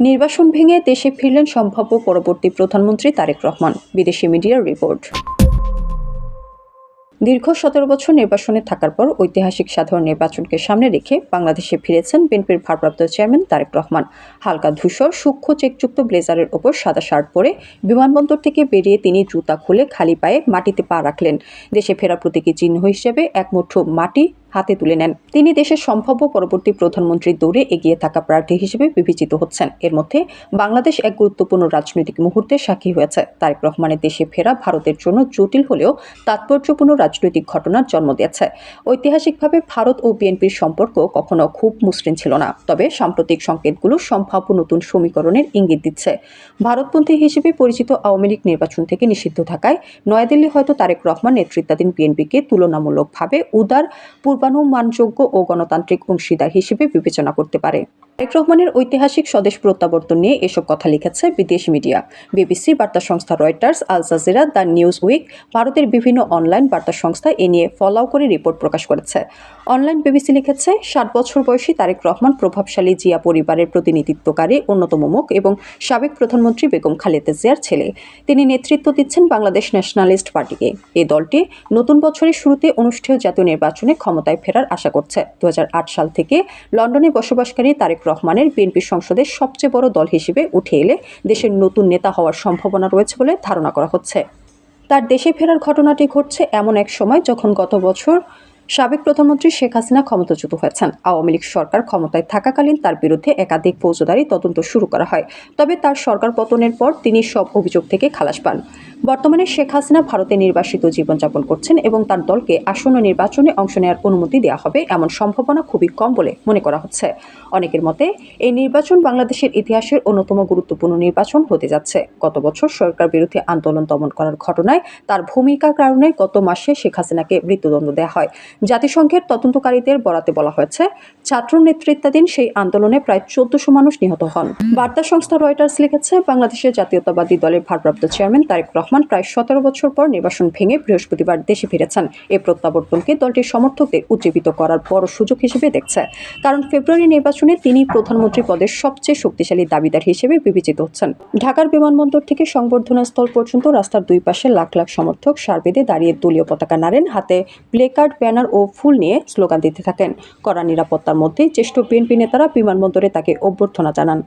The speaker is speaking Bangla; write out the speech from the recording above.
নির্বাচন ভেঙে দেশে ফিরলেন সম্ভাব্য পরবর্তী প্রধানমন্ত্রী তারেক রহমান, বিদেশি মিডিয়ার রিপোর্ট। দীর্ঘ ১৭ বছর নির্বাসনে থাকার পর ঐতিহাসিক সাধারণ নির্বাচনকে সামনে রেখে বাংলাদেশে ফিরেছেন বিএনপির ভারপ্রাপ্ত চেয়ারম্যান তারেক রহমান। হালকা ধূসর সূক্ষ্ম চেকযুক্ত ব্লেজারের ওপর সাদা শার্ট পরে বিমানবন্দর থেকে বেরিয়ে তিনি জুতা খুলে খালি পায়ে মাটিতে পা রাখলেন। দেশে ফেরা প্রতীকী চিহ্ন হিসেবে এক মুঠো মাটি হাতে তুলে নেন। তিনি দেশের সম্ভাব্য পরবর্তী প্রধানমন্ত্রীর দৌড়ে এগিয়ে থাকা প্রার্থী হিসেবে বিবেচিত হচ্ছেন। এর মধ্যে বাংলাদেশ এক গুরুত্বপূর্ণ রাজনৈতিক মুহূর্তে সাক্ষী হয়েছে। তারেক রহমানের দেশে ফেরা ভারতের জন্য জটিল হলেও তাৎপর্যপূর্ণ রাজনৈতিক ঘটনার জন্ম দিয়েছে। ঐতিহাসিকভাবে ভারত ও বিএনপির সম্পর্ক কখনো খুব মসৃণ ছিল না, তবে সাম্প্রতিক সংকেতগুলো সম্ভাব্য নতুন সমীকরণের ইঙ্গিত দিচ্ছে। ভারতপন্থী হিসেবে পরিচিত আওয়ামী লীগ নির্বাচন থেকে নিষিদ্ধ থাকায় নয়াদিল্লি হয়তো তারেক রহমান নেতৃত্বাধীন বিএনপিকে তুলনামূলকভাবে উদার, পূর্বানুমানযোগ্য ও গণতান্ত্রিক অংশীদার হিসেবে বিবেচনা করতে পারে। তারেক রহমানের ঐতিহাসিক স্বদেশ প্রত্যাবর্তন নিয়ে এসব কথা লিখেছে বিদেশি মিডিয়া। বিবিসি, বার্তা সংস্থা Reuters, Al Jazeera, the Newsweek, ভারতের বিভিন্ন অনলাইন বার্তা সংস্থা এ নিয়ে ফলাও করে রিপোর্ট প্রকাশ করেছে। অনলাইন বিবিসি লিখেছে, ৬০ বছর বয়সী তারেক রহমান প্রভাবশালী জিয়া পরিবারের প্রতিনিধিত্বকারী অন্যতম মুখ এবং সাবেক প্রধানমন্ত্রী বেগম খালেদা জিয়ার ছেলে। তিনি নেতৃত্ব দিচ্ছেন বাংলাদেশ ন্যাশনালিস্ট পার্টিকে। এই দলটি নতুন বছরের শুরুতে অনুষ্ঠেয় জাতীয় নির্বাচনে ক্ষমতায় ফেরার আশা করছে। ২০০৮ সাল থেকে লন্ডনে বসবাসকারী তারেক রহমানের বিএনপি সংসদের সবচেয়ে বড় দল হিসেবে উঠে এলে দেশের নতুন নেতা হওয়ার সম্ভাবনা রয়েছে বলে ধারণা করা হচ্ছে। তার দেশে ফেরার ঘটনাটি ঘটছে এমন এক সময় যখন গত বছর সাবেক প্রধানমন্ত্রী শেখ হাসিনা ক্ষমতাচ্যুত হয়েছেন। আওয়ামী লীগ সরকার ক্ষমতায় থাকাকালীন তার বিরুদ্ধে একাধিক ফৌজদারি তদন্ত শুরু করা হয়, তবে তার সরকার পতনের পর তিনি সব অভিযোগ থেকে খালাস পান। বর্তমানে শেখ হাসিনা ভারতে নির্বাসিত জীবনযাপন করছেন এবং তার দলকে আসন্ন নির্বাচনে অংশ নেওয়ার অনুমতি দেওয়া হবে এমন সম্ভাবনা খুবই কম বলে মনে করা হচ্ছে। অনেকের মতে এই নির্বাচন বাংলাদেশের ইতিহাসের অন্যতম গুরুত্বপূর্ণ নির্বাচন হতে যাচ্ছে। গত বছর সরকার বিরোধী আন্দোলন দমন করার ঘটনায় তার ভূমিকার কারণে গত মাসে শেখ হাসিনাকে মৃত্যুদণ্ড দেওয়া হয়। জাতিসংঘের তদন্তকারীদের বরাতে বলা হয়েছে, ছাত্র নেতৃত্বাধীন সেই আন্দোলনে প্রায় ১৪০০ মানুষ নিহত হন। বার্তা সংস্থা রয়টার্স লিখেছে, বাংলাদেশের জাতীয়তাবাদী দলের ভারপ্রাপ্ত চেয়ারম্যান তারেক রহমান প্রায় ১৭ বছর পর নির্বাচন ভেঙে বৃহস্পতিবার দেশে ফিরেছেন। এই প্রত্যাবর্তনকে দলটির সমর্থকদের উজ্জীবিত করার বড় সুযোগ হিসেবে দেখছে, কারণ ফেব্রুয়ারি নির্বাচনে তিনি প্রধানমন্ত্রী পদের সবচেয়ে শক্তিশালী দাবিদার হিসেবে বিবেচিত হচ্ছেন। ঢাকার বিমানবন্দর থেকে সংবর্ধনা স্থল পর্যন্ত রাস্তার দুই পাশে লাখ লাখ সমর্থক সার বেঁধে দাঁড়িয়ে দলীয় পতাকা নাড়েন, হাতে প্লেকার্ড, ব্যানার ও ফুল নিয়ে স্লোগান দিতে থাকেন। কড়া নিরাপত্তার মধ্যে জ্যেষ্ঠ বিএনপি নেতারা বিমানবন্দরে তাকে অভ্যর্থনা জানান।